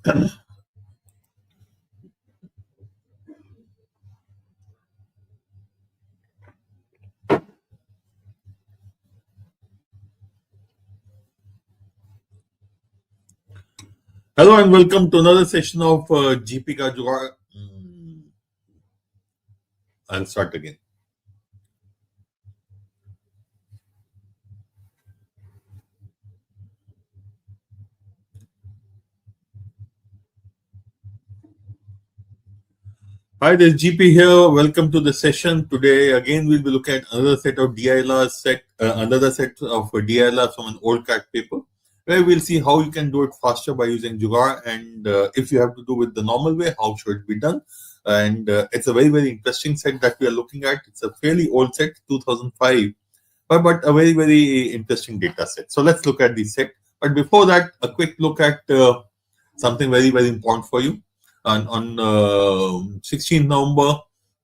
Hello and welcome to another session of GP ka Jugaad. I'll start again. Hi, this is GP here. Welcome to the session. Today, again, we'll be looking at another set of DILR another set of DILR from an old CAT paper, where we'll see how you can do it faster by using Jugaad, and if you have to do it the normal way, how should it be done. And it's a very, very interesting set that we are looking at. It's a fairly old set, 2005, but a very, very interesting data set. So let's look at the set. But before that, a quick look at something very, very important for you. On 16th November,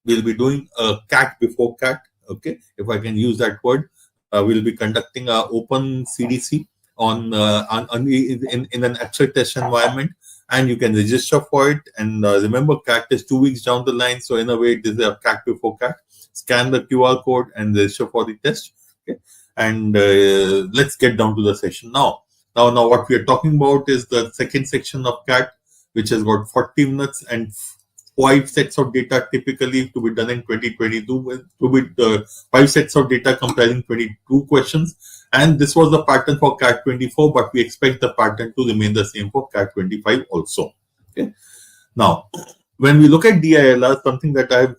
we'll be doing a CAT before CAT. Okay, if I can use that word, we'll be conducting an open CDC in an actual test environment, and you can register for it. And remember, CAT is 2 weeks down the line, so in a way, it is a CAT before CAT. Scan the QR code and register for the test. Okay, and let's get down to the session now. Now, what we are talking about is the second section of CAT, which has got 40 minutes and 5 sets of data typically to be done in 2022 with 5 sets of data comprising 22 questions. And this was the pattern for CAT 24, but we expect the pattern to remain the same for CAT 25 also. Okay. Now, when we look at DILR, something that I have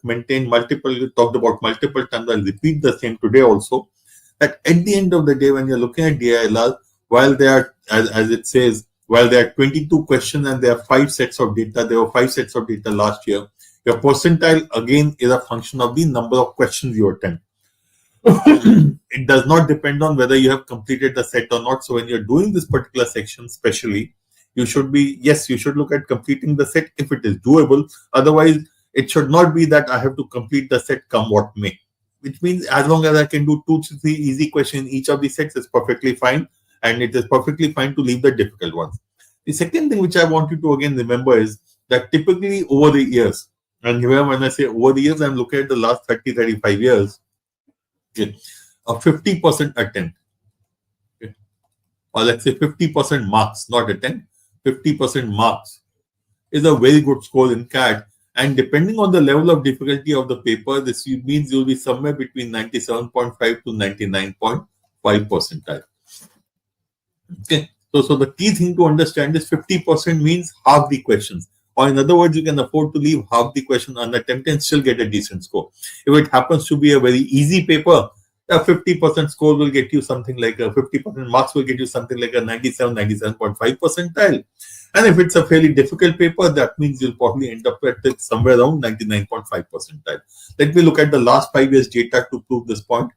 talked about multiple times, I'll repeat the same today also, that at the end of the day, when you're looking at DILR, while they are, as it says, while there are 22 questions and there are 5 sets of data, there were 5 sets of data last year. Your percentile, again, is a function of the number of questions you attempt. It does not depend on whether you have completed the set or not. So when you're doing this particular section, especially, you should look at completing the set if it is doable. Otherwise, it should not be that I have to complete the set come what may. Which means as long as I can do 2 to 3 easy questions in each of the sets, is perfectly fine. And it is perfectly fine to leave the difficult ones. The second thing which I want you to again remember is that typically over the years, and here when I say over the years, I'm looking at the last 30, 35 years, okay, a 50% attempt, okay, or let's say 50% marks, not attempt, 50% marks is a very good score in CAT. And depending on the level of difficulty of the paper, this means you'll be somewhere between 97.5 to 99.5 percentile. Okay, so the key thing to understand is 50% means half the questions, or in other words, you can afford to leave half the question unattempted and still get a decent score. If it happens to be a very easy paper, a 50% score will get you something like a 50% marks will get you something like a 97.5 percentile. And if it's a fairly difficult paper, that means you'll probably end up at it somewhere around 99.5 percentile. Let me look at the last 5 years data to prove this point.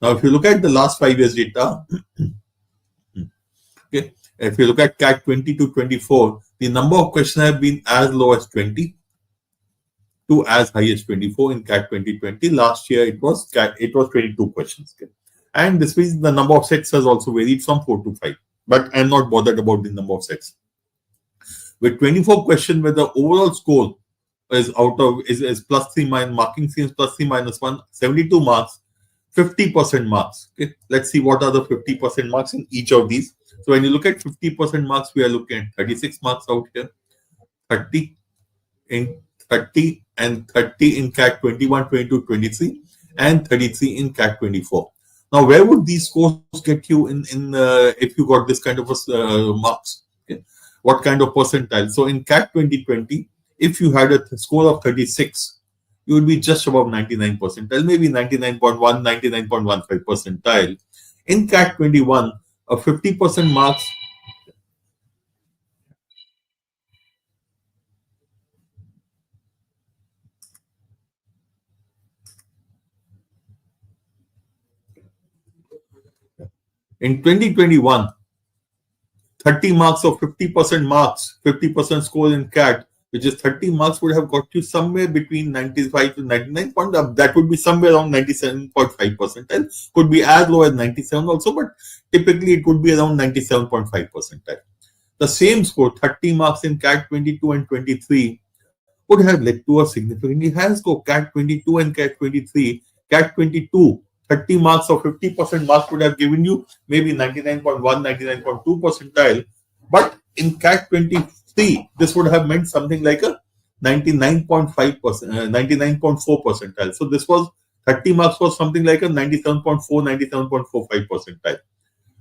Now, if you look at the last 5 years data, okay, if you look at CAT 20 to 24, the number of questions have been as low as 20 to as high as 24 in CAT 2020. Last year it was 22 questions. Okay. And this means the number of sets has also varied from 4 to 5. But I'm not bothered about the number of sets. With 24 questions, where the overall score is is plus 3 minus marking schemes plus 3 minus 1, 72 marks, 50% marks. Okay. Let's see what are the 50% marks in each of these. So when you look at 50% marks, we are looking at 36 marks out here, 30 in 30 and 30 in CAT 21, 22, 23, and 33 in CAT 24. Now, where would these scores get you in if you got this kind of marks? Okay. What kind of percentile? So in CAT 2020, if you had a score of 36, you would be just above 99 percentile, maybe 99.1, 99.15 percentile. In CAT 21, a 50% marks. In 2021, 30 marks of 50% marks, 50% score in CAT, which is 30 marks, would have got you somewhere between 95 to 99 point. That would be somewhere around 97.5 percentile. Could be as low as 97 also, but typically it could be around 97.5 percentile. the same score, 30 marks in CAT 22 and 23, would have led to a significantly higher score. CAT 22 and CAT 23, CAT 22, 30 marks or 50% marks would have given you maybe 99.1, 99.2 percentile. But in CAT 23, this would have meant something like a 99.5%, 99.4 percentile. So this was 30 marks was something like a 97.4, 97.45 percentile.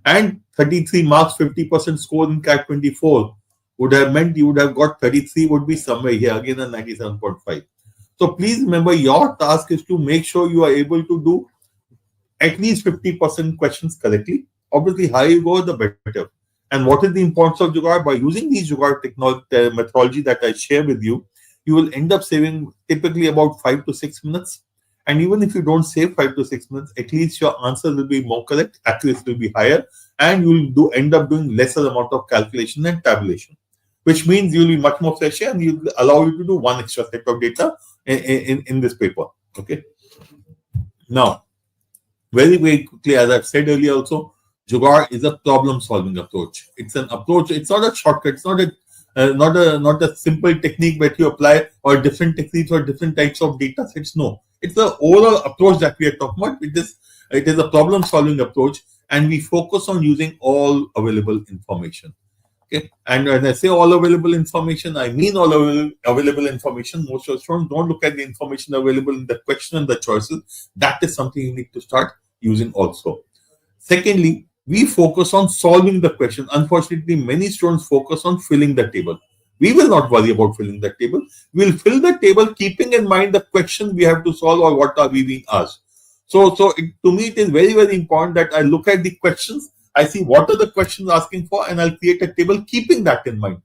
And 33 marks, 50% score in CAT 24 would have meant you would have got 33 would be somewhere here, again a 97.5. So please remember, your task is to make sure you are able to do at least 50% questions correctly. Obviously, higher you go, the better. And what is the importance of Jugaad? By using these Jugaad methodology that I share with you, you will end up saving typically about 5 to 6 minutes. And even if you don't save 5 to 6 minutes, at least your answer will be more correct, accuracy will be higher, and you will end up doing lesser amount of calculation and tabulation, which means you will be much more fresher and you will allow you to do one extra set of data in this paper. Okay. Now, very, very quickly, as I've said earlier also, Jugaad is a problem-solving approach. It's an approach. It's not a shortcut. It's not a simple technique that you apply or different techniques or different types of data sets. No, it's the overall approach that we are talking about. It is a problem-solving approach, and we focus on using all available information. Okay, and when I say all available information, I mean all available information. Most of us don't look at the information available in the question and the choices. That is something you need to start using also. Secondly, we focus on solving the question. Unfortunately, many students focus on filling the table. We will not worry about filling the table. We will fill the table keeping in mind the question we have to solve or what are we being asked. To me, it is very, very important that I look at the questions. I see what are the questions asking for, and I'll create a table keeping that in mind.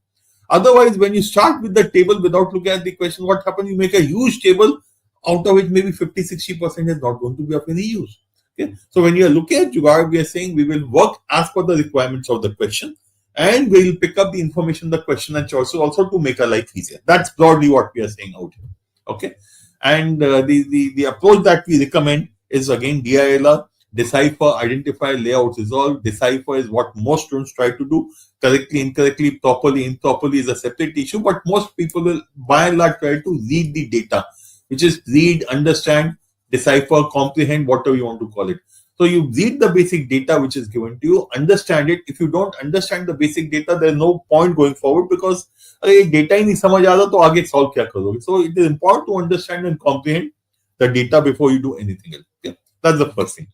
Otherwise, when you start with the table without looking at the question, what happens? You make a huge table, out of which maybe 50-60% is not going to be of any use. Okay? So when you are looking at Jugaad, we are saying we will work as per the requirements of the question, and we will pick up the information, the question and choices also to make our life easier. That's broadly what we are saying out here. Okay, and the approach that we recommend is again DILR. Decipher, identify, layout, resolve. Decipher is what most students try to do. Correctly, incorrectly, properly, improperly is a separate issue, but most people will by and large try to read the data, which is read, understand, decipher, comprehend, whatever you want to call it. So you read the basic data which is given to you, understand it. If you don't understand the basic data, there's no point going forward, because data ही नहीं समझ आ रहा तो आगे solve क्या करोगे? So it is important to understand and comprehend the data before you do anything else. Okay? That's the first thing.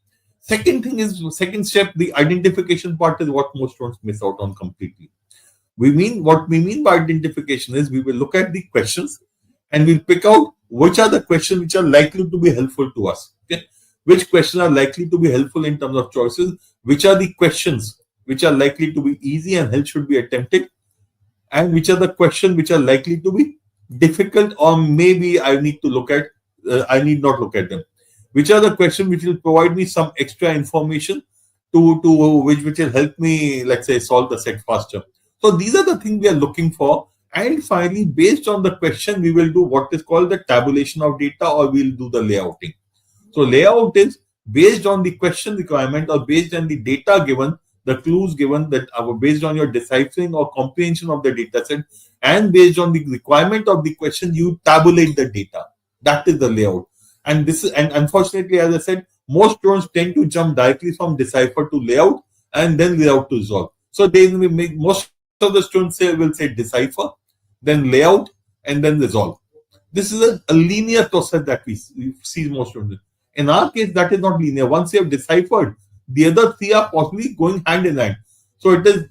Second step, the identification part is what most students miss out on completely. What we mean by identification is we will look at the questions and we'll pick out which are the questions which are likely to be helpful to us. Okay? Which questions are likely to be helpful in terms of choices? Which are the questions which are likely to be easy and hence should be attempted? And which are the questions which are likely to be difficult, or maybe I need not look at them. Which are the questions which will provide me some extra information to which will help me, let's say, solve the set faster. So these are the things we are looking for. And finally, based on the question, we will do what is called the tabulation of data, or we'll do the layouting. So layout is based on the question requirement or based on the data given, the clues given, that are based on your deciphering or comprehension of the data set, and based on the requirement of the question, you tabulate the data. That is the layout. And unfortunately, as I said, most students tend to jump directly from decipher to layout and then layout to resolve. So most of the students will say decipher, then layout, and then resolve. This is a linear process that we see most students. In our case, that is not linear. Once you have deciphered, the other three are possibly going hand in hand. So it is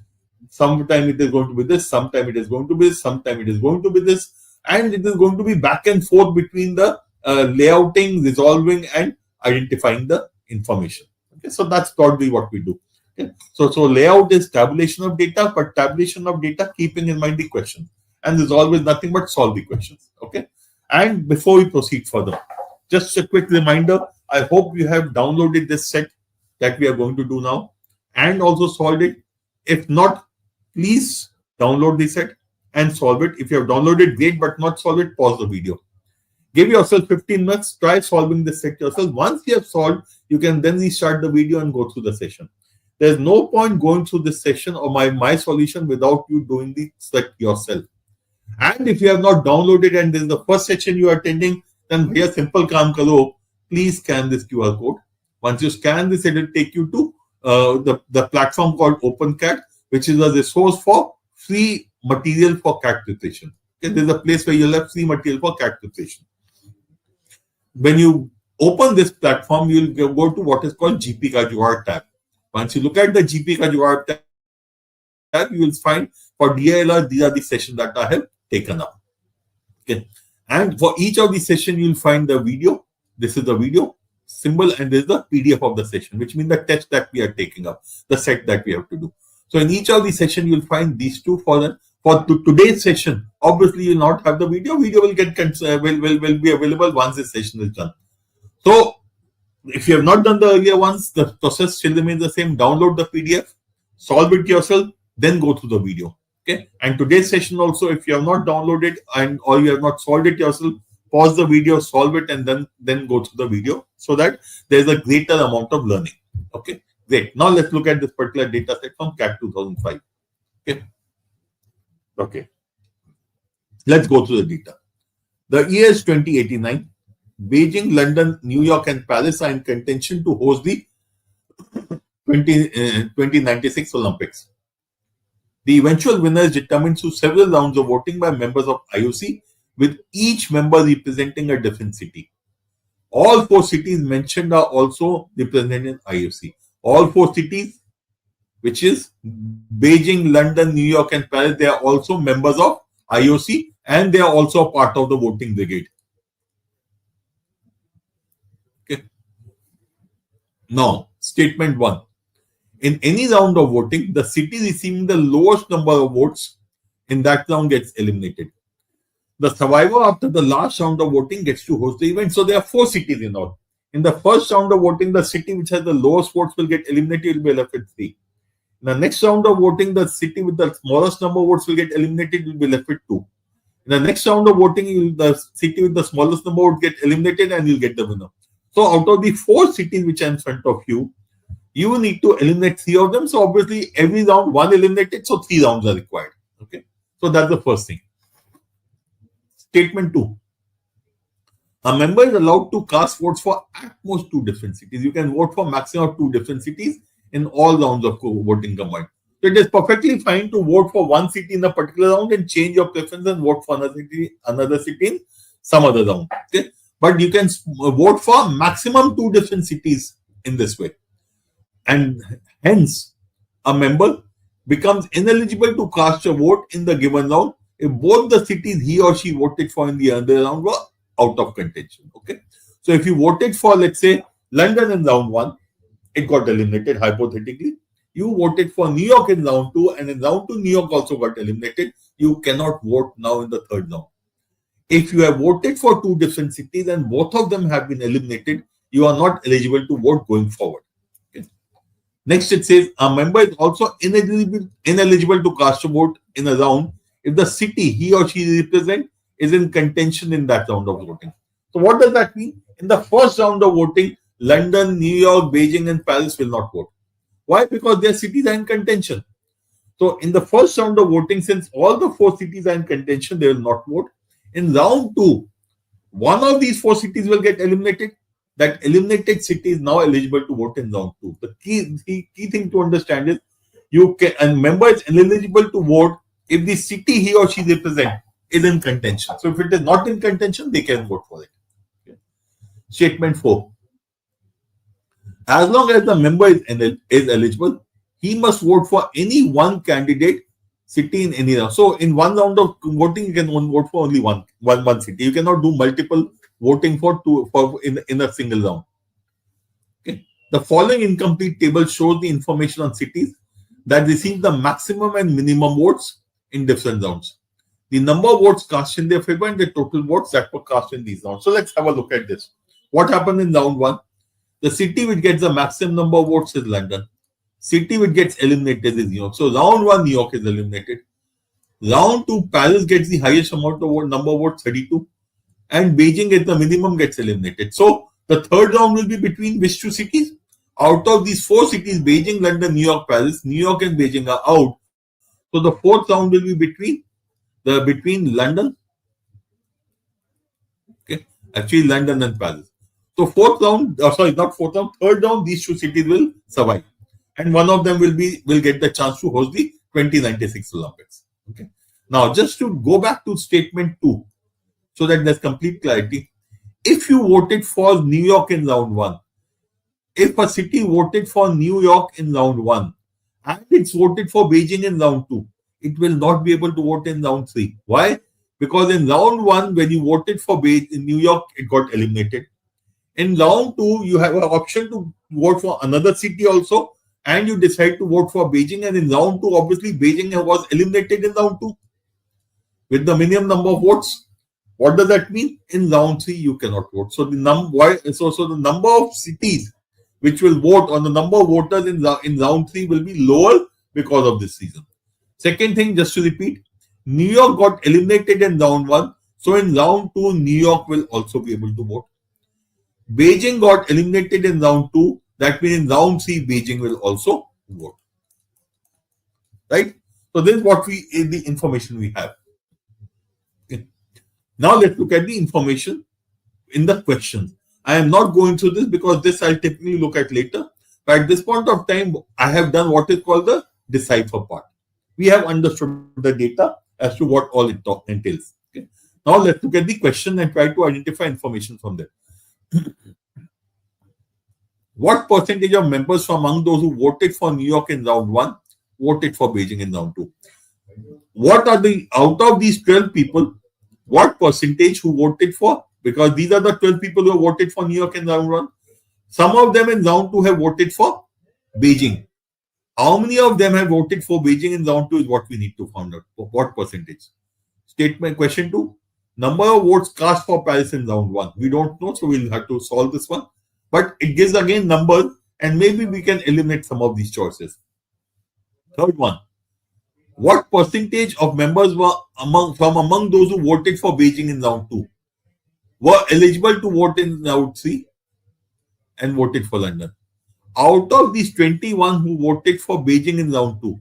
sometime it is going to be this, sometime it is going to be this, sometime it is going to be this, and it is going to be back and forth between the layouting, resolving, and identifying the information. Okay, so that's probably what we do. Okay, so layout is tabulation of data, but tabulation of data keeping in mind the question, and resolve is nothing but solve the questions. Okay, and before we proceed further, just a quick reminder. I hope you have downloaded this set that we are going to do now and also solved it. If not, please download the set and solve it. If you have downloaded, great, but not solved it, pause the video. Give yourself 15 minutes, try solving this set yourself. Once you have solved, you can then restart the video and go through the session. There's no point going through this session or my solution without you doing the select yourself. And if you have not downloaded and this is the first session you are attending, then here simple kaam karo. Please scan this QR code. Once you scan this, it will take you to the platform called OpenCat, which is a resource for free material for CAT preparation. Okay, there's a place where you'll have free material for CAT preparation. When you open this platform, you'll go to what is called GP Ka Jugaad tab. Once you look at the GP Ka Jugaad tab, you will find for DILR, these are the sessions that I have taken up. Okay, and for each of these sessions, you'll find the video. This is the video symbol, and this is the PDF of the session, which means the test that we are taking up, the set that we have to do. So in each of these sessions, you'll find these two for today's session. Obviously, you'll not have the video. Video will get will be available once this session is done. So if you have not done the earlier ones, the process still remains the same. Download the PDF, solve it yourself, then go through the video. Okay. And today's session also, if you have not downloaded or you have not solved it yourself, pause the video, solve it, and then go through the video so that there's a greater amount of learning. Okay. Great. Now let's look at this particular data set from CAT 2005. Okay. Okay. Let's go through the data. The year is 2089. Beijing, London, New York, and Paris are in contention to host the 2096 Olympics. The eventual winner is determined through several rounds of voting by members of IOC, with each member representing a different city. All four cities mentioned are also represented in IOC. All four cities, which is Beijing, London, New York, and Paris, they are also members of IOC and they are also part of the voting brigade. Okay. Now, statement 1. In any round of voting, the city receiving the lowest number of votes in that round gets eliminated. The survivor after the last round of voting gets to host the event. So there are 4 cities in all. In the first round of voting, the city which has the lowest votes will get eliminated, will be left with 3. In the next round of voting, the city with the smallest number of votes will get eliminated, will be left with 2. In the next round of voting, the city with the smallest number would get eliminated and you'll get the winner. So out of the 4 cities which are in front of you, you need to eliminate 3 of them. So obviously every round 1 eliminated, so 3 rounds are required. Okay. So that's the first thing. Statement 2. A member is allowed to cast votes for at most 2 different cities. You can vote for maximum of 2 different cities in all rounds of voting combined. So it is perfectly fine to vote for one city in a particular round and change your preference and vote for another city in some other round. Okay. But you can vote for maximum 2 different cities in this way. And hence, a member becomes ineligible to cast a vote in the given round if both the cities he or she voted for in the other round were out of contention. Okay. So if you voted for, let's say, London in round 1, it got eliminated hypothetically. You voted for New York in round 2, and in round 2, New York also got eliminated. You cannot vote now in the third round. If you have voted for 2 different cities and both of them have been eliminated, you are not eligible to vote going forward. Okay. Next, it says a member is also ineligible to cast a vote in a round if the city he or she represents is in contention in that round of voting. So what does that mean? In the first round of voting, London, New York, Beijing, and Paris will not vote. Why? Because their cities are in contention. So in the first round of voting, since all the 4 cities are in contention, they will not vote. In round 2, one of these 4 cities will get eliminated. That eliminated city is now eligible to vote in round 2. The key thing to understand is a member is ineligible to vote if the city he or she represents is in contention. So if it is not in contention, they can vote for it. Okay. Statement 4. As long as the member is eligible, he must vote for any one candidate city in any round. So in one round of voting, you can vote for only one city. You cannot do multiple voting in a single round. Okay. The following incomplete table shows the information on cities that receive the maximum and minimum votes in different rounds. The number of votes cast in their favor and the total votes that were cast in these rounds. So let's have a look at this. What happened in round 1? The city which gets the maximum number of votes is London. City which gets eliminated is New York. So round 1, New York is eliminated. Round 2, Paris gets the highest amount of number of votes, 32. And Beijing gets the minimum, gets eliminated. So the third round will be between which 2 cities? Out of these 4 cities, Beijing, London, New York, Paris, New York and Beijing are out. So the fourth round will be between London, okay, actually London and Paris. So fourth round, not fourth round, third round, these 2 cities will survive, and one of them will get the chance to host the 2096 Olympics. Okay. Now, just to go back to statement 2, so that there's complete clarity. If you voted for New York in round 1, if a city voted for New York in round 1 and it's voted for Beijing in round 2, it will not be able to vote in round 3. Why? Because in round 1, when you voted for New York, it got eliminated. In round 2, you have an option to vote for another city also, and you decide to vote for Beijing. And in round 2, obviously, Beijing was eliminated in round 2 with the minimum number of votes. What does that mean? In round 3, you cannot vote. So the number of cities which will vote, on the number of voters in round 3 will be lower because of this reason. Second thing, just to repeat, New York got eliminated in round 1. So in round 2, New York will also be able to vote. Beijing got eliminated in round 2. That means in round 3, Beijing will also vote. Right? So this is what the information we have. Okay. Now let's look at the information in the questions. I am not going through this because this I'll typically look at later. But at this point of time, I have done what is called the decipher part. We have understood the data as to what all it entails. Okay. Now let's look at the question and try to identify information from there. What percentage of members from among those who voted for New York in round 1 voted for Beijing in round 2? What are out of these 12 people, what percentage who voted for? Because these are the 12 people who voted for New York in round 1. Some of them in round 2 have voted for Beijing. How many of them have voted for Beijing in round 2 is what we need to find out. What percentage? Statement question 2. Number of votes cast for Paris in round 1. We don't know, so we'll have to solve this one. But it gives again numbers, and maybe we can eliminate some of these choices. Third one. What percentage of members were among those who voted for Beijing in round 2 were eligible to vote in round 3 and voted for London? Out of these 21 who voted for Beijing in round 2,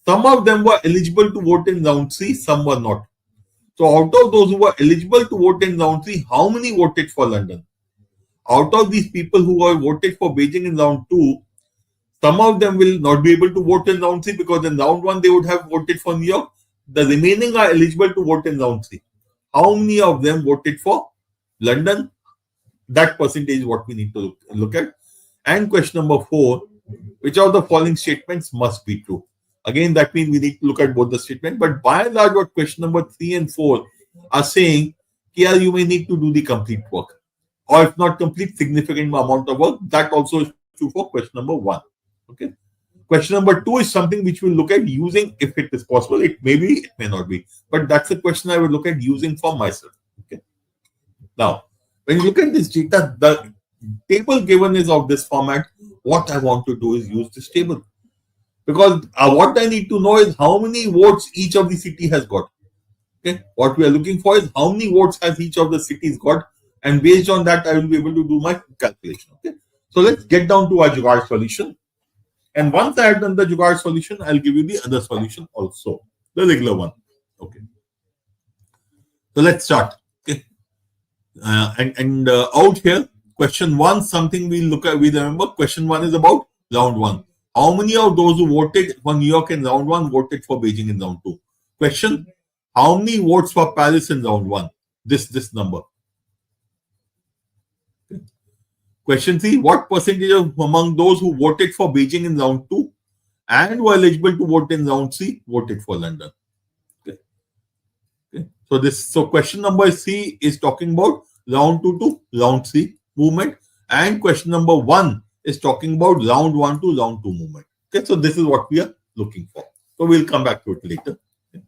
some of them were eligible to vote in round 3, some were not. So out of those who were eligible to vote in round 3, how many voted for London? Out of these people who have voted for Beijing in round 2, some of them will not be able to vote in round 3 because in round 1 they would have voted for New York. The remaining are eligible to vote in round 3. How many of them voted for London? That percentage is what we need to look at. And question number 4, which of the following statements must be true? Again, that means we need to look at both the statements. But by and large, what question number 3 and 4 are saying, here you may need to do the complete work. Or if not complete, significant amount of work. That also is true for question number 1. Okay. Question number 2 is something which we'll look at using if it is possible. It may be, it may not be. But that's a question I will look at using for myself. Okay. Now, when you look at this data, the table given is of this format. What I want to do is use this table. Because what I need to know is how many votes each of the city has got. Okay. What we are looking for is how many votes has each of the cities got. And based on that, I will be able to do my calculation. Okay. So let's get down to our Jugaad solution. And once I have done the Jugaad solution, I'll give you the other solution also, the regular one. Okay. So let's start. Okay. Out here, question 1, something we look at. We remember question 1 is about round 1. How many of those who voted for New York in round 1 voted for Beijing in round 2? Question: how many votes for Paris in round 1? This number. Question 3, what percentage among those who voted for Beijing in round 2 and were eligible to vote in round 3 voted for London? Okay. Okay. So question number 3 is talking about round 2 to round 3 movement, and question number 1 is talking about round 1 to round 2 movement. Okay, so this is what we are looking for. So we'll come back to it later. Okay.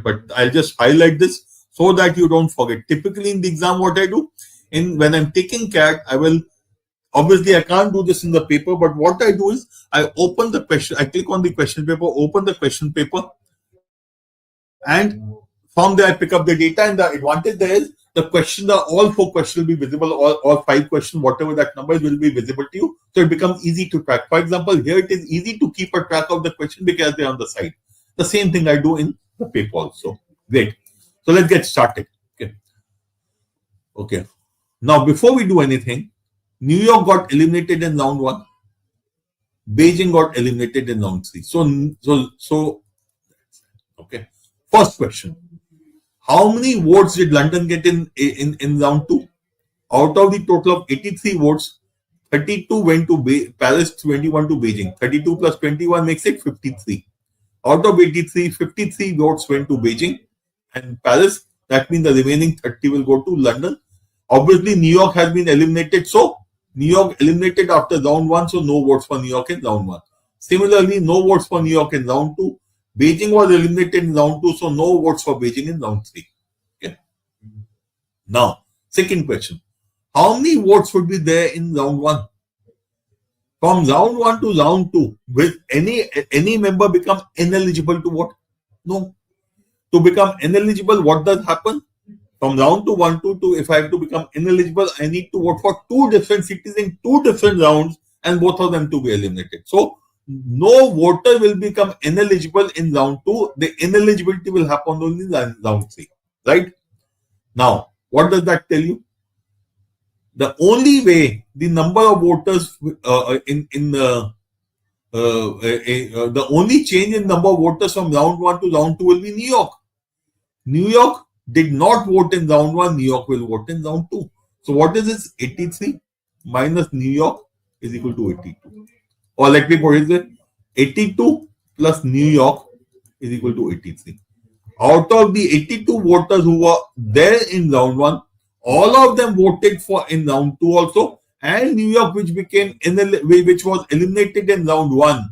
But I'll just highlight this so that you don't forget. Typically in the exam, what I do, when I'm taking CAT, I will. Obviously, I can't do this in the paper, but what I do is I open the question, I click on the question paper, open the question paper, and from there I pick up the data. And the advantage there is the question, all 4 questions will be visible, all 5 questions, whatever that number is, will be visible to you. So it becomes easy to track. For example, here it is easy to keep a track of the question because they're on the side. The same thing I do in the paper also. Great. So let's get started. Okay. Now, before we do anything, New York got eliminated in round 1. Beijing got eliminated in round 3. So, okay. First question. How many votes did London get in round 2? Out of the total of 83 votes, 32 went to Paris, 21 to Beijing. 32 plus 21 makes it 53. Out of 83, 53 votes went to Beijing and Paris. That means the remaining 30 will go to London. Obviously, New York has been eliminated. So, New York eliminated after round 1. So, no votes for New York in round 1. Similarly, no votes for New York in round 2. Beijing was eliminated in round 2. So, no votes for Beijing in round 3. Okay. Now, second question. How many votes would be there in round 1? From round 1 to round 2, will any member become ineligible to vote? No. To become ineligible, what does happen? From round to 1 to 2, if I have to become ineligible, I need to vote for 2 different cities in 2 different rounds and both of them to be eliminated. So, no voter will become ineligible in round 2. The ineligibility will happen only in round 3. Right? Now, what does that tell you? The only way the number of voters the only change in number of voters from round 1 to round 2 will be New York. New York did not vote in round 1. New York will vote in round 2. So what is this? 83 minus New York is equal to 82. Or let me put it this way: 82 plus New York is equal to 83. Out of the 82 voters who were there in round 1, all of them voted for in round 2 also, and New York, which was eliminated in round 1,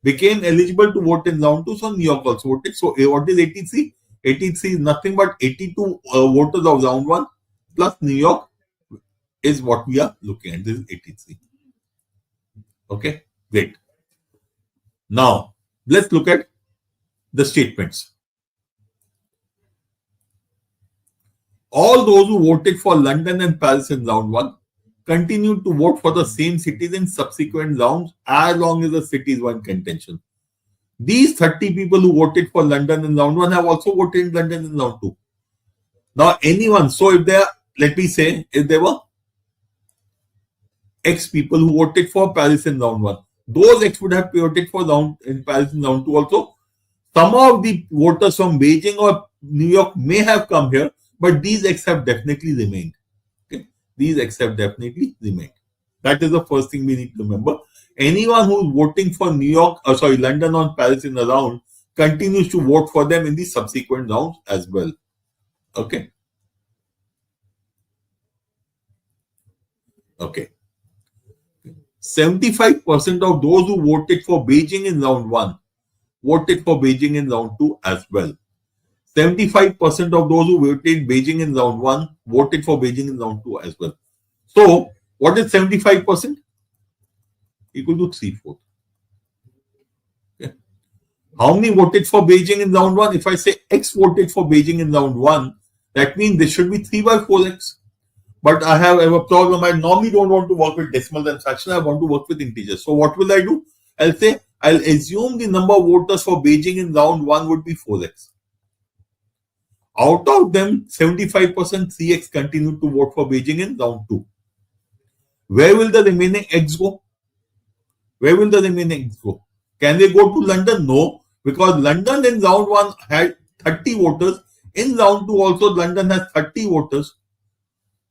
became eligible to vote in round 2. So New York also voted. So what is 83? 83 is nothing but 82 voters of round 1 plus New York is what we are looking at. This is 83. Okay, great. Now let's look at the statements. All those who voted for London and Paris in round 1 continued to vote for the same cities in subsequent rounds as long as the cities were in contention. These 30 people who voted for London in round 1 have also voted in London in round 2. Now, anyone, so if there, let me say, if there were X people who voted for Paris in round 1, those X would have voted for Paris in round 2 also. Some of the voters from Beijing or New York may have come here, but these X have definitely remained. Okay, these X have definitely remained. That is the first thing we need to remember. Anyone who is voting for London or Paris in a round continues to vote for them in the subsequent rounds as well. Okay. Okay. 75% of those who voted for Beijing in round 1 voted for Beijing in round 2 as well. 75% of those who voted Beijing in round 1 voted for Beijing in round 2 as well. So, what is 75%? Equal to 3/4. Okay. How many voted for Beijing in round 1? If I say X voted for Beijing in round 1, that means there should be 3/4X. But I have a problem. I normally don't want to work with decimals and fractions. I want to work with integers. So, what will I do? I'll assume the number of voters for Beijing in round 1 would be 4X. Out of them, 75% 3X continued to vote for Beijing in round 2. Where will the remaining X go? Where will the remaining X go? Can they go to London? No, because London in round 1 had 30 voters. In round 2 also, London has 30 voters.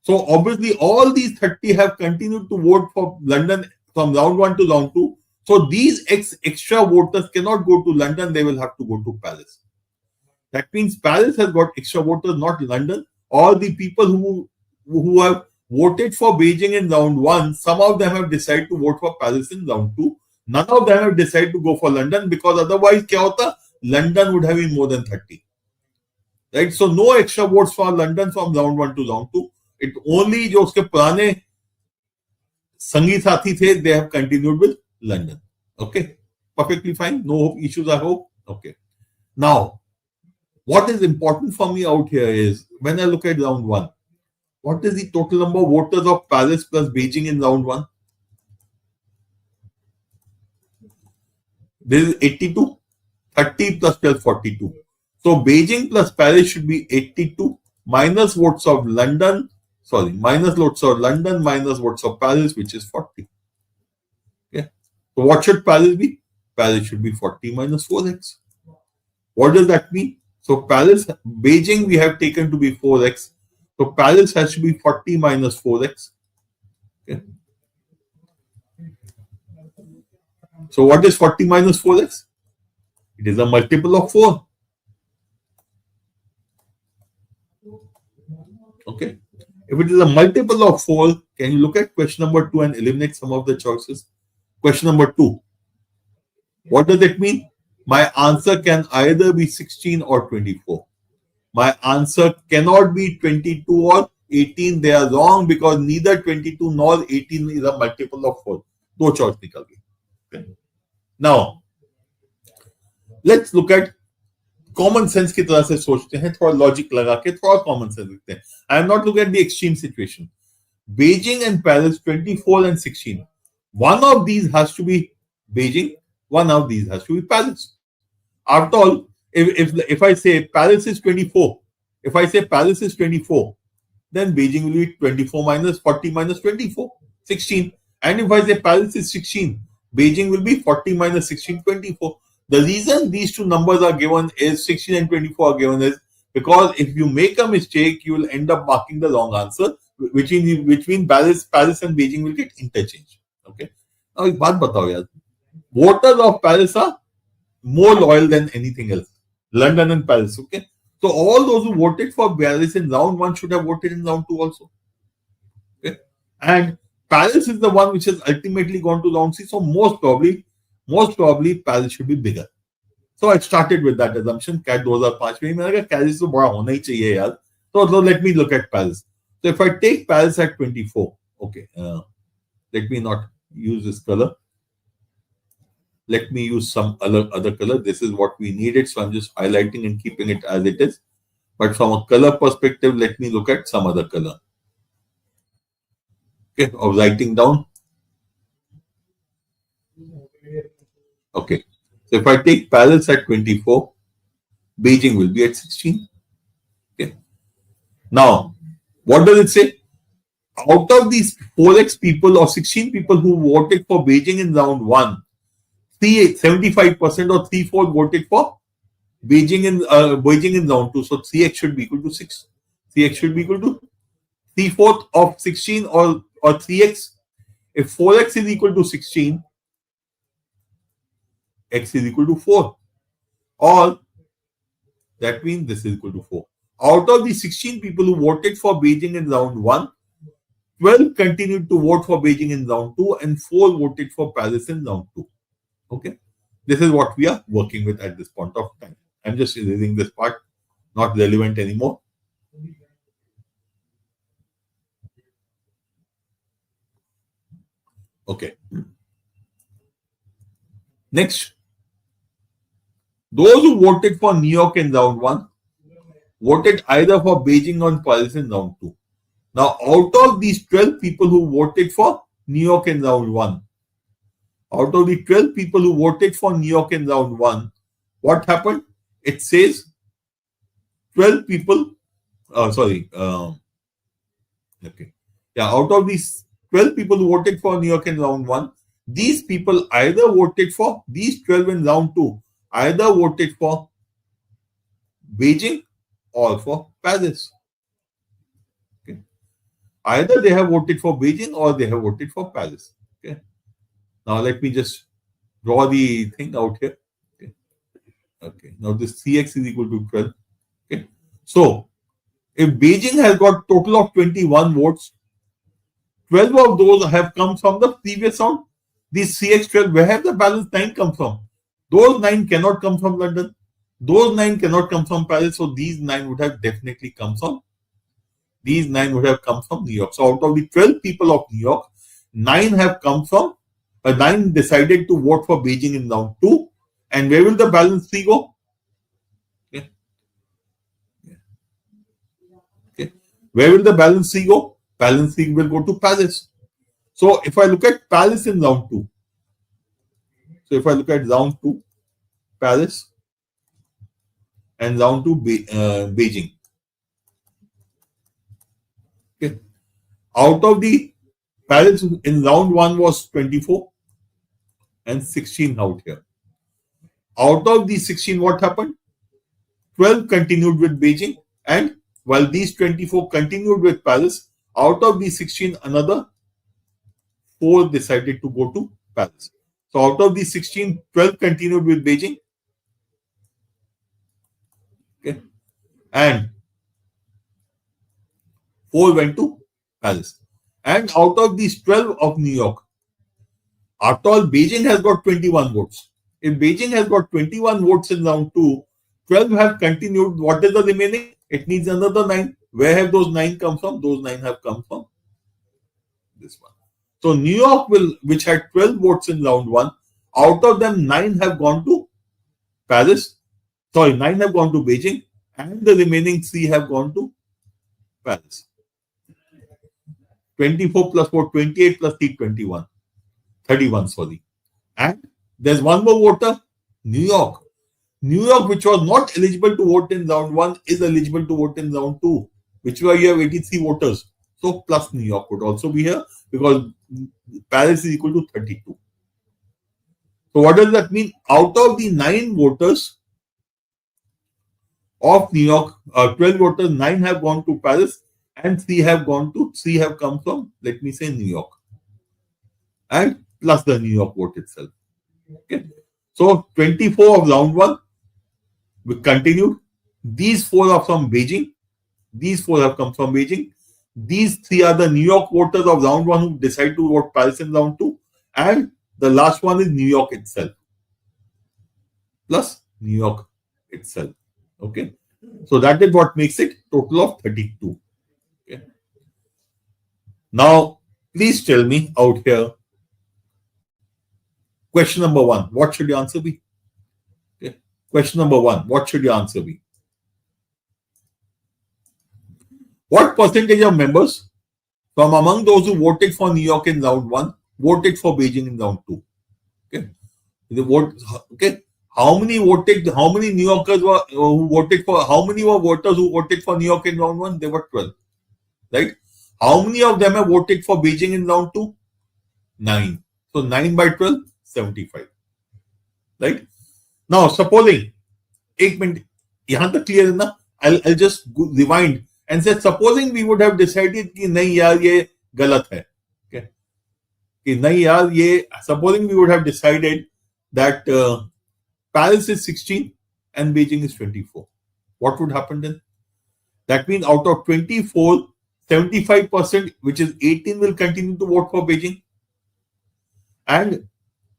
So obviously, all these 30 have continued to vote for London from round 1 to round 2. So these extra voters cannot go to London. They will have to go to Paris. That means Paris has got extra voters, not London. All the people who have voted for Beijing in round 1, some of them have decided to vote for Paris in round 2. None of them have decided to go for London because otherwise, London would have been more than 30. Right? So no extra votes for London from round 1 to round 2. It only जो उसके पुराने संगी साथी थे, they have continued with London. Okay, perfectly fine. No issues, I hope. Okay. Now, What is important for me out here is when I look at round 1, what is the total number of voters of Paris plus Beijing in round 1? This is 82. 30 plus 12, 42. So Beijing plus Paris should be 82 minus votes of London, minus votes of London minus votes of Paris, which is 40. Okay. So what should Paris be? Paris should be 40 minus 4x. What does that mean? So Beijing we have taken to be 4x. So Paris has to be 40 minus 4x. Okay. So what is 40 minus 4x? It is a multiple of 4. Okay. If it is a multiple of 4, can you look at question number 2 and eliminate some of the choices? Question number 2. What does it mean? My answer can either be 16 or 24. My answer cannot be 22 or 18. They are wrong because neither 22 nor 18 is a multiple of 4. दो choice निकल गई. Okay. Now, let's look at common sense की तरह से सोचते हैं, थोड़ा logic लगा के थोड़ा कॉमन सेंस लिखते हैं. I am not looking at the extreme situation. Beijing and Paris 24 and 16. One of these has to be Beijing, one of these has to be Paris. After all, if I say Paris is 24, if I say Paris is 24, then Beijing will be 24 minus 40 minus 24, 16. And if I say Paris is 16, Beijing will be 40 minus 16, 24. The reason these two numbers are given is 16 and 24 are given is because if you make a mistake, you will end up marking the wrong answer, which means Paris and Beijing will get interchanged. Okay. Now, एक बात बताओ यार, voters of Paris are more loyal than anything else. London and Paris. Okay. So all those who voted for Paris in round 1 should have voted in round 2 also. Okay. And Paris is the one which has ultimately gone to round 3. So most probably Paris should be bigger. So I started with that assumption. CAT 2005 में मैंने कहा Paris तो बड़ा होना ही चाहिए यार. So let me look at Paris. So if I take Paris at 24, okay, let me not use this color. Let me use some other color. This is what we needed, so I'm just highlighting and keeping it as it is. But from a color perspective, let me look at some other color. Okay, of writing down. Okay, so if I take Paris at 24, Beijing will be at 16. Okay. Now, what does it say? Out of these 4x people or 16 people who voted for Beijing in round 1, 75% or 3/4 voted for Beijing in round 2. So 3x should be equal to 6. 3x should be equal to 3/4 of 16 or 3x. If 4x is equal to 16, x is equal to 4. Or that means this is equal to 4. Out of the 16 people who voted for Beijing in round 1, 12 continued to vote for Beijing in round 2 and 4 voted for Paris in round 2. Okay. This is what we are working with at this point of time. I'm just erasing this part, not relevant anymore. Okay. Next. Those who voted for New York in round 1 voted either for Beijing or Paris in round 2. Now, out of these 12 people who voted for New York in round 1, out of the 12 people who voted for New York in round 1, what happened? It says 12 people, okay. Yeah, out of these 12 people who voted for New York in round 1, these people either voted for, these 12 in round 2, either voted for Beijing or for Paris. Okay. Either they have voted for Beijing or they have voted for Paris. Okay. Now let me just draw the thing out here. Okay. Okay. Now this 3x is equal to 12. Okay. So if Beijing has got total of 21 votes, 12 of those have come from the previous round. These CX12, where have the balance 9 come from? Those 9 cannot come from London. Those 9 cannot come from Paris. So these 9 would have definitely come from, New York. So out of the 12 people of New York, 9 have come from, 9 decided to vote for Beijing in round 2. And where will the balance 3 go? Okay. Where will the balance C go? Balance C will go to Paris. So if I look at Paris in round 2, Paris and round 2 Beijing. Okay. Out of the Paris in round 1 was 24 and 16 out here. Out of the 16, what happened? 12 continued with Beijing, and while these 24 continued with Paris, out of the 16, another 4 decided to go to Paris. So out of the 16, 12 continued with Beijing. Okay. And 4 went to Paris. And out of these 12 of New York, after all, Beijing has got 21 votes. If Beijing has got 21 votes in round 2, 12 have continued. What is the remaining? It needs another 9. Where have those 9 come from? Those 9 have come from this one. So New York which had 12 votes in round 1, out of them 9 have gone to Paris. 9 have gone to Beijing, and the remaining 3 have gone to Paris. 24 plus 4, 28 plus 3, 21. 31, sorry. And there's one more voter, New York. New York, which was not eligible to vote in round 1, is eligible to vote in round 2, which is why you have 83 voters. So plus New York would also be here because Paris is equal to 32. So what does that mean? Out of the 9 voters of New York, 12 voters, 9 have gone to Paris and 3 have come from, let me say, New York. And plus the New York vote itself. Okay. So 24 of round 1, we continued. These 4 are from Beijing. These 4 have come from Beijing. These 3 are the New York voters of round 1 who decide to vote Paris in round 2. And the last one is New York itself. Plus New York itself. Okay. So that is what makes it total of 32. Okay. Now, please tell me out here. Question number 1. What should your answer be? Okay. Question number 1. What should your answer be? What percentage of members from among those who voted for New York in round 1 voted for Beijing in round 2? Okay. The vote. Okay. How many New Yorkers were who voted for? How many were voters who voted for New York in round 1? There were 12. Right. How many of them have voted for Beijing in round 2? 9. So 9 by 12, 75. Right. Now, supposing, 1 minute, yahan tak clear hai na? I'll just rewind and say, supposing we would have decided कि नहीं यार ये गलत है. Okay. कि नहीं यार ये, supposing we would have decided that Paris is 16 and Beijing is 24. What would happen then? That means out of 24, 75%, which is 18, will continue to vote for Beijing. And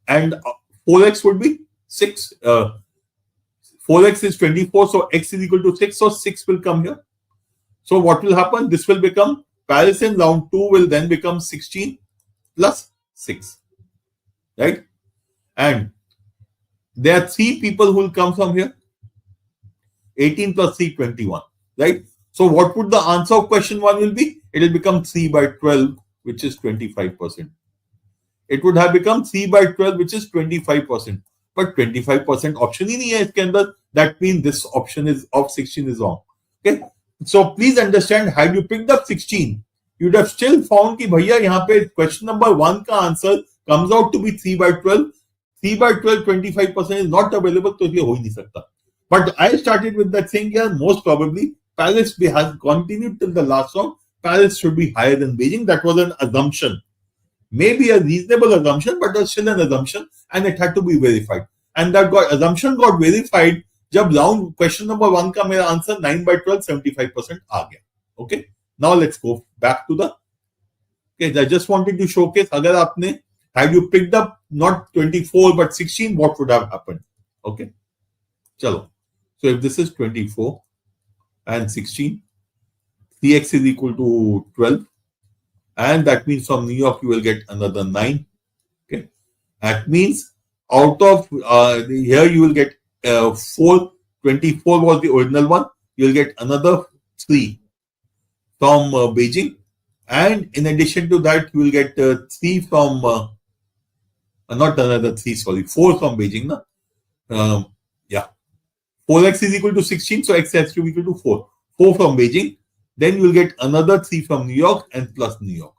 4x would be 6. 4x is 24, so x is equal to 6, so 6 will come here. So what will happen? This will become, Paris in round 2 will then become 16 plus 6. Right? And there are 3 people who will come from here. 18 plus 3, 21. Right? So what would the answer of question 1 will be? It will become 3 by 12, which is 25%. It would have become 3 by 12, which is 25%. But 25% option ही नहीं है इसके अंदर. That means this option is of 16 is wrong. Okay. So please understand, had you picked up 16, you'd have still found कि भैया यहाँ पे question number 1 का answer comes out to be 3 by 12. 3 by 12, 25% is not available, तो ये हो ही नहीं सकता. But I started with that saying here, most probably Paris has continued till the last round. Paris should be higher than Beijing. That was an assumption. Maybe a reasonable assumption, but was still an assumption, and it had to be verified. And that assumption got verified जब round question number 1 का मेरा answer 9 by 12, 75% आ गया. Okay. Now let's go back to the. Okay, I just wanted to showcase. अगर आपने had you picked up not 24 but 16, what would have happened? Okay. चलो. So if this is 24 and 16, 3x is equal to 12. And that means from New York, you will get another 9. Okay. That means out of here, you will get 4. 24 was the original one. You will get another 3. from Beijing, and in addition to that, you will get 3 from not another 3, sorry, 4 from Beijing. Na? Yeah, 4x is equal to 16, so x has to be equal to 4. 4 from Beijing, then you will get another 3 from New York and plus New York.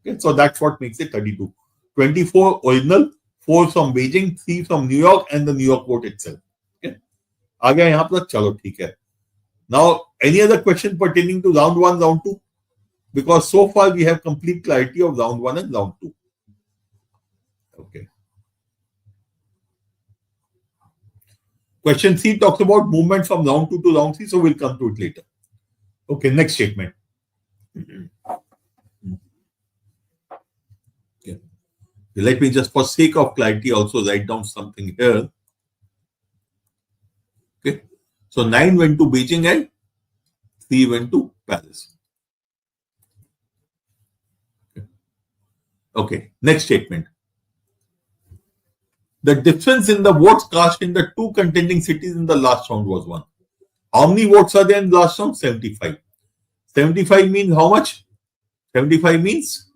Okay, so that's what makes it 32. 24 original, 4 from Beijing, 3 from New York, and the New York vote itself. Okay, आ गया यहाँ पर, चलो ठीक है. Now, any other question pertaining to round 1, round 2? Because so far we have complete clarity of round 1 and round 2. Okay. Question 3 talks about movement from round 2 to round 3, so we'll come to it later. Okay, next statement. Okay. Let me just, for sake of clarity, also write down something here. Okay. So 9 went to Beijing and 3 went to Paris. Okay, next statement. The difference in the votes cast in the 2 contending cities in the last round was 1. How many votes are there in the last round? 75. 75 means how much? 75 means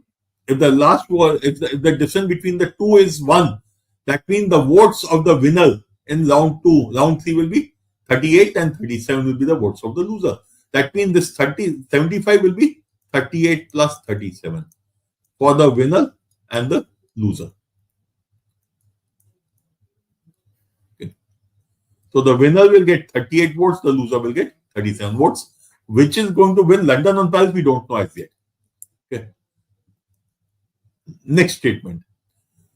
if the last if the difference between the 2 is 1, that means the votes of the winner in round 2, round 3 will be 38 and 37 will be the votes of the loser. That means this 75 will be 38 plus 37 for the winner and the loser. Okay. So the winner will get 38 votes, the loser will get 37 votes. Which is going to win, London or Paris, we don't know as yet. Okay. Next statement.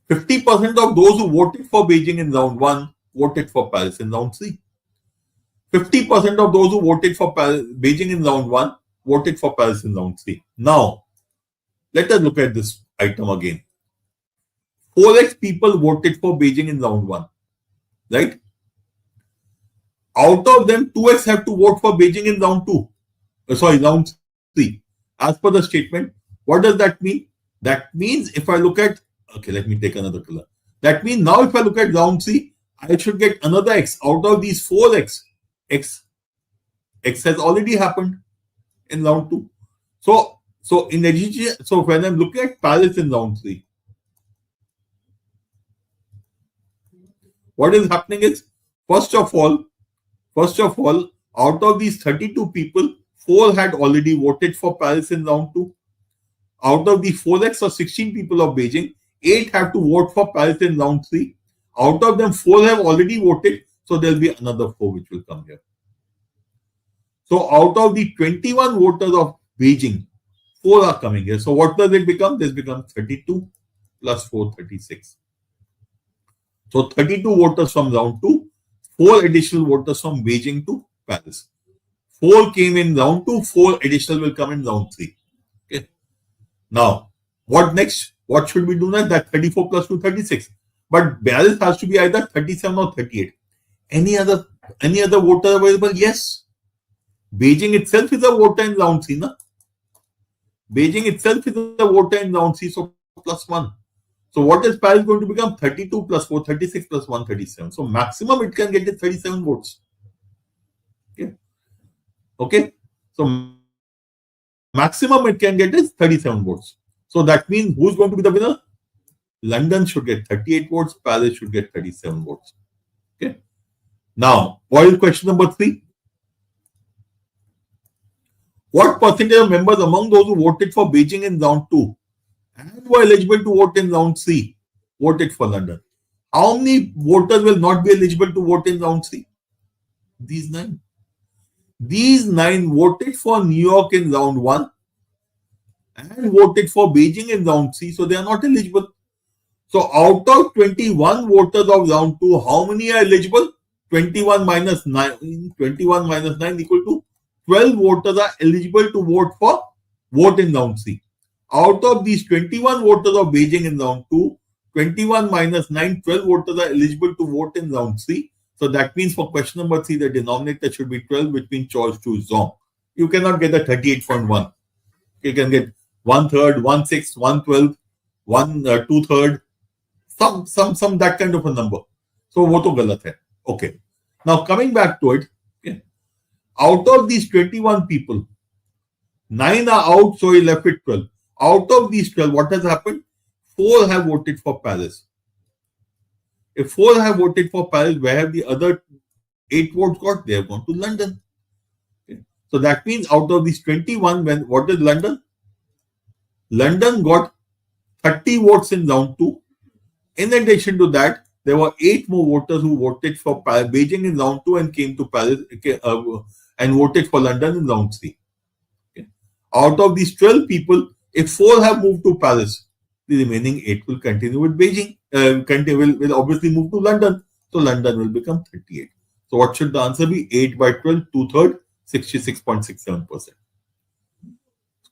50% of those who voted for Beijing in round 1 voted for Paris in round 3. 50% of those who voted for Beijing in round 1 voted for Paris in round 3. Now, let us look at this item again. 4x people voted for Beijing in round 1, right? Out of them, 2x have to vote for Beijing in round 2. Round 3. As per the statement, what does that mean? That means if I look at, okay, let me take another color. That means now if I look at round 3, I should get another x. Out of these 4x, x has already happened in round 2. So in addition, so when I'm looking at Paris in round 3, what is happening is, first of all, out of these 32 people, 4 had already voted for Paris in round 2. Out of the 4x or 16 people of Beijing, 8 have to vote for Paris in round 3. Out of them, 4 have already voted, so there will be another 4 which will come here. So out of the 21 voters of Beijing, 4 are coming here. So what does it become? This becomes 32 plus 4, 36. So 32 voters from round 2, 4 additional voters from Beijing to Paris. 4 came in round 2, 4 additional will come in round 3. Okay. Now, what next? What should we do next? That 34 plus 2, 36. But Paris has to be either 37 or 38. Any other voter available? Yes. Beijing itself is a voter in round 3. Na? Beijing itself is a voter in round 3, so plus 1. So what is Paris going to become? 32 plus 4, 36 plus 1, 37. So maximum it can get is 37 votes. Okay. So maximum it can get is 37 votes. So that means who's going to be the winner? London should get 38 votes. Paris should get 37 votes. Okay. Now, what is question number 3? What percentage of members among those who voted for Beijing in round 2 and were eligible to vote in round 3 voted for London? How many voters will not be eligible to vote in round 3? These 9. These 9 voted for New York in round 1 and voted for Beijing in round 3, so they are not eligible. So out of 21 voters of round 2, how many are eligible? 21 minus 9. 21 minus 9 equal to 12 voters are eligible to vote in round 3. Out of these 21 voters of Beijing in round 2, 21 minus 9, 12 voters are eligible to vote in round 3. So that means for question number 3, the denominator should be 12, which means choice 2 is wrong. You cannot get a 38.1. You can get 1/3, 1/6, 1/12, 2/3, some that kind of a number. So वो तो गलत है. Okay. Now coming back to it, okay. Out of these 21 people, 9 are out, so he left with 12. Out of these 12, what has happened? 4 have voted for Paris. If 4 have voted for Paris, where have the other 8 votes got? They have gone to London. Okay. So that means out of these 21, what is London? London got 30 votes in round 2. In addition to that, there were 8 more voters who voted for Beijing in round 2 and came to Paris and voted for London in round 3. Okay. Out of these 12 people, if 4 have moved to Paris, the remaining 8 will continue with Beijing, will obviously move to London. So London will become 38. So what should the answer be? 8 by 12, 2/3, 66.67%.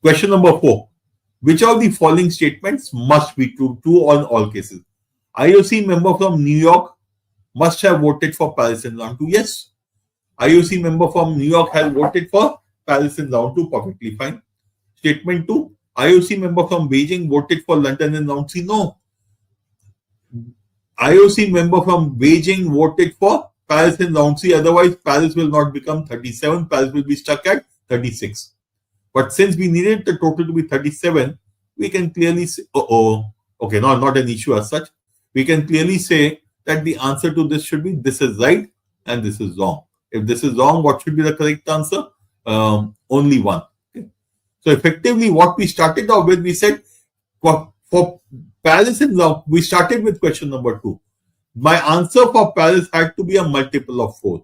Question number 4. Which of the following statements must be true on all cases? IOC member from New York must have voted for Paris in round 2. Yes. IOC member from New York has voted for Paris in round 2. Perfectly fine. Statement 2. IOC member from Beijing voted for London in round 3. No. IOC member from Beijing voted for Paris in round 3. Otherwise, Paris will not become 37. Paris will be stuck at 36. But since we needed the total to be 37, we can clearly say, okay, no, not an issue as such. We can clearly say that the answer to this should be this is right and this is wrong. If this is wrong, what should be the correct answer? Only one. Okay. So effectively, what we started off with, we said for Paris in round, we started with question number 2. My answer for Paris had to be a multiple of 4.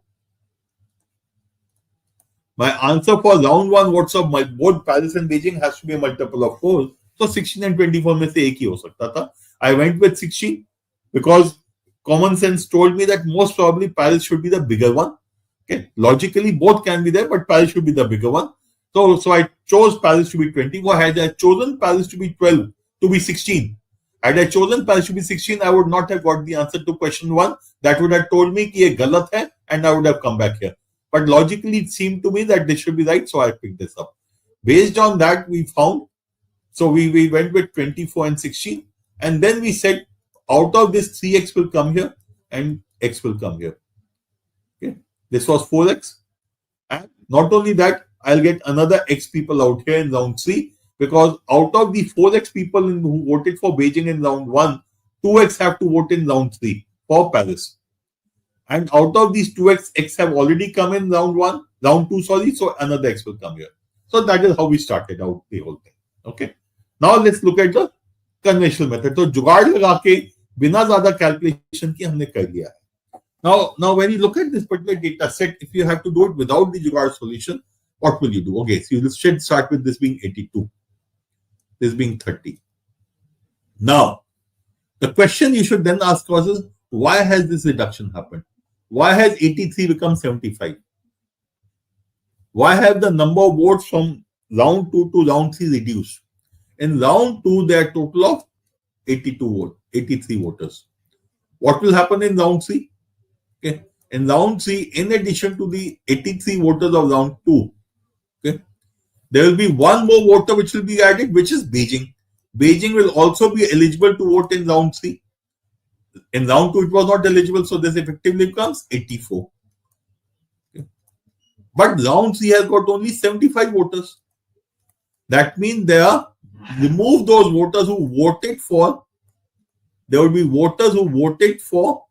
My answer for round 1 votes of both Paris and Beijing has to be a multiple of 4. So 16 and 24 में से एक ही हो सकता था. I went with 16 because common sense told me that most probably Paris should be the bigger one. Okay, logically both can be there, but Paris should be the bigger one. So I chose Paris to be 24. Had I chosen Paris to be 12, to be 16, had I chosen Paris to be 16, I would not have got the answer to question 1. That would have told me कि ये गलत है, and I would have come back here. But logically, it seemed to me that this should be right, so I picked this up. Based on that, we found, so we went with 24 and 16, and then we said, out of this, 3x will come here, and x will come here. Okay, this was 4x, and not only that, I'll get another x people out here in round 3, because out of the 4x people who voted for Beijing in round 1, 2x have to vote in round 3 for Paris. And out of these 2x, x have already come in round 2, so another x will come here. So that is how we started out the whole thing. Okay. Now let's look at the conventional method. So जुगाड़ लगा के बिना ज़्यादा calculation की हमने कर लिया है. Now when you look at this particular data set, if you have to do it without the जुगाड़ solution, what will you do? Okay, so you should start with this being 82, this being 30. Now, the question you should then ask yourself is, why has this reduction happened? Why has 83 become 75? Why have the number of votes from round 2 to round 3 reduced? In round 2, there are a total of 83 voters. What will happen in round 3? Okay. In round 3, in addition to the 83 voters of round 2, okay, there will be one more voter which will be added, which is Beijing. Beijing will also be eligible to vote in round 3. In round 2, it was not eligible, so this effectively becomes 84. Okay. But round 3 has got only 75 voters. That means remove those voters who voted for, there will be voters who voted for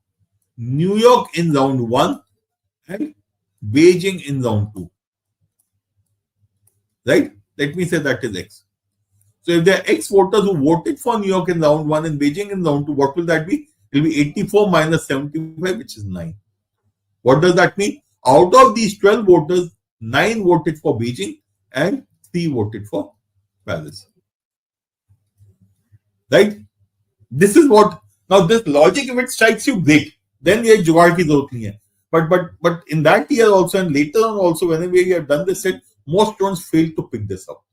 New York in round 1 and Beijing in round 2. Right? Let me say that is X. So if there are X voters who voted for New York in round 1 and Beijing in round 2, what will that be? It will be 84 minus 75, which is 9. What does that mean? Out of these 12 voters, 9 voted for Beijing and 3 voted for Paris. Right? This is what, now this logic, if it strikes you, great. Then ये जुगाड़ की जरूरत नहीं है. But in that year also and later on also, whenever you have done this set, most students fail to pick this up.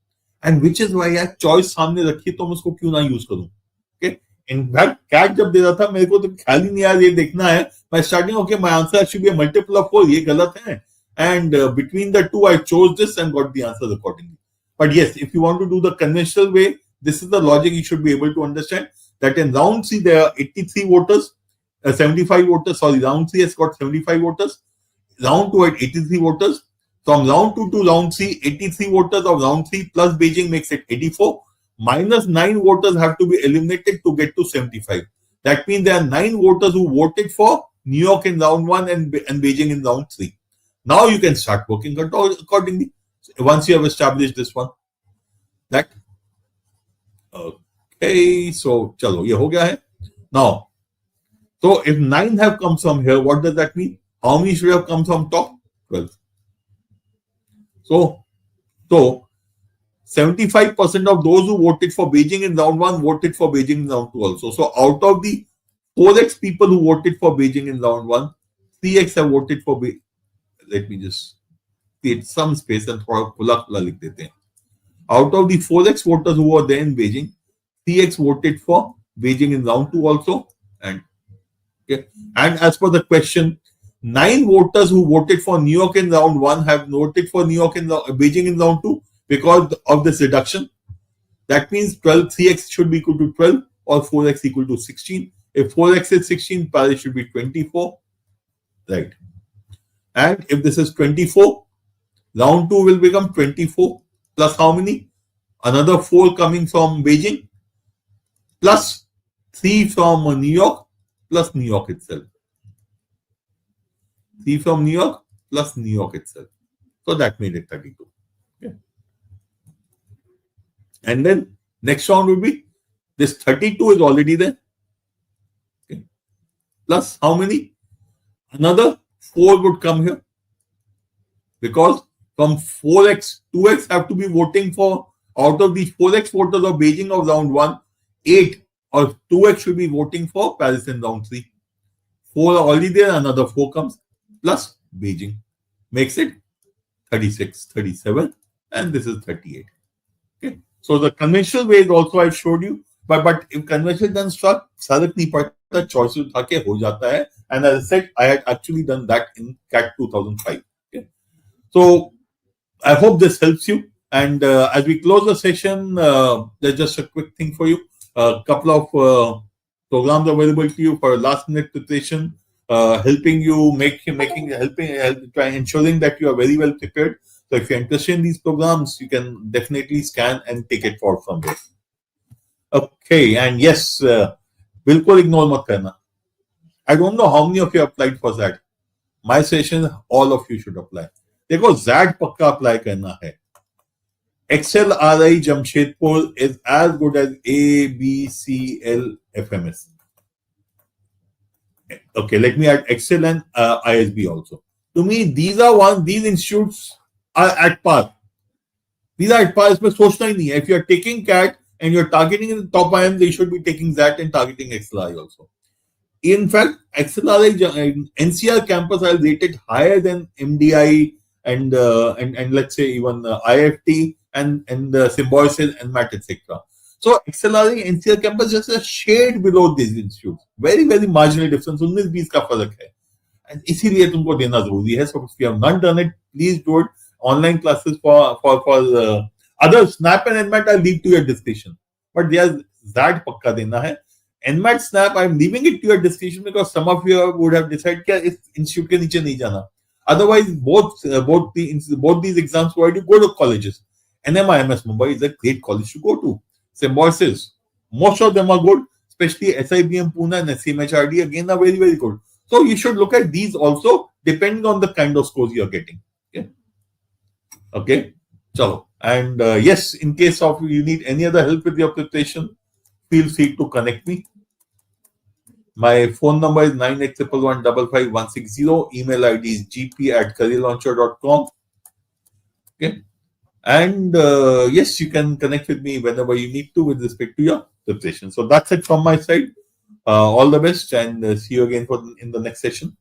And which is why यार choice सामने रखी तो मैं उसको क्यों ना यूज करूं. Okay? In fact, CAT जब दे रहा था मेरे को तो ख्याल ही नहीं यार ये देखना है. My starting, okay, my answer should be a multiple of 4. ये गलत है. And between the two, I chose this and got the answer accordingly. But yes, if you want to do the conventional way, this is the logic you should be able to understand. That in round 3, there are 83 voters, 75 voters. Sorry, round 3 has got 75 voters. Round 2 had 83 voters. From round 2 to round 3, 83 voters of round 3 plus Beijing makes it 84. Minus 9 voters have to be eliminated to get to 75. That means there are 9 voters who voted for New York in round 1 and Beijing in round 3. Now you can start working accordingly once you have established this one. That okay, so chalo, ye ho gaya hai. Now, so if 9 have come from here, what does that mean? How many should have come from top? 12. So 75% of those who voted for Beijing in round 1 voted for Beijing in round 2 also. So out of the 4x people who voted for Beijing in round 1, 3x have voted for Beijing. Let me just create some space and थोड़ा खुला लिख देते हैं. Out of the 4x voters who were there in Beijing, 3x voted for Beijing in round 2 also. And as per the question, 9 voters who voted for New York in round 1 have voted for Beijing in round 2 because of this reduction. That means 3x should be equal to 12 or 4x equal to 16. If 4x is 16, Paris should be 24. Right. And if this is 24, round 2 will become 24 plus how many? Another 4 coming from Beijing plus 3 from New York plus New York itself. 3 from New York plus New York itself. So that made it 32. Okay. And then next round will be this 32 is already there. Okay. Plus how many? Another 4 would come here. Because from 4x, 2x have to be voting for, out of these 4x voters of Beijing of round 1, 8 or 2x should be voting for Paris in round 3. 4 are already there, another 4 comes, plus Beijing. Makes it 36, 37, and this is 38. Okay. So the conventional way is also I showed you, but if conventional done struck, फर्क नहीं पड़ता, choices उठा के हो जाता है. And as I said, I had actually done that in CAT 2005. Okay. So I hope this helps you. And as we close the session, there's just a quick thing for you. A couple of programs available to you for last minute preparation, helping you ensuring that you are very well prepared. So if you're interested in these programs, you can definitely scan and take it forward from there. Okay, and yes, bilkul ignore mat karna. I don't know how many of you applied for that. My session, all of you should apply. देखो ZAD पक्का apply करना है. XLRI Jamshedpur is as good as ABCL FMS. Okay, let me add Excel and ISB also. To me, these institutes are at par. These are at par. इसमें सोचना ही नहीं है. If you are taking CAT and you are targeting in the top IIM, they should be taking that and targeting XLRI also. In fact, XLRI NCR campus are rated higher than MDI and let's say even IFT and Symbiosis and MAT, etc. So XLRI NCR campus just a shade below these institutes. Very, very marginal difference. 19-20 का फर्क है. And इसीलिए तुमको देना जरूरी है. So if you have not done it, please do it. Online classes for other Snap and NMAT I'll leave to your discretion. But there's that पक्का देना है. NMAT Snap I'm leaving it to your discretion because some of you would have decided कि इस institute के नीचे नहीं जाना. Otherwise, both these exams where you go to colleges. NMIMS Mumbai is a great college to go to. Symbiosis, most of them are good, especially SIBM Pune and SCMHRD again are very, very good. So you should look at these also depending on the kind of scores you are getting. Okay. So, and yes, in case of you need any other help with your preparation, feel free to connect me. My phone number is 9811155160. Email ID is gp@careerlauncher.com. Okay. And yes, you can connect with me whenever you need to with respect to your preparation. So that's it from my side. All the best and see you again in the next session.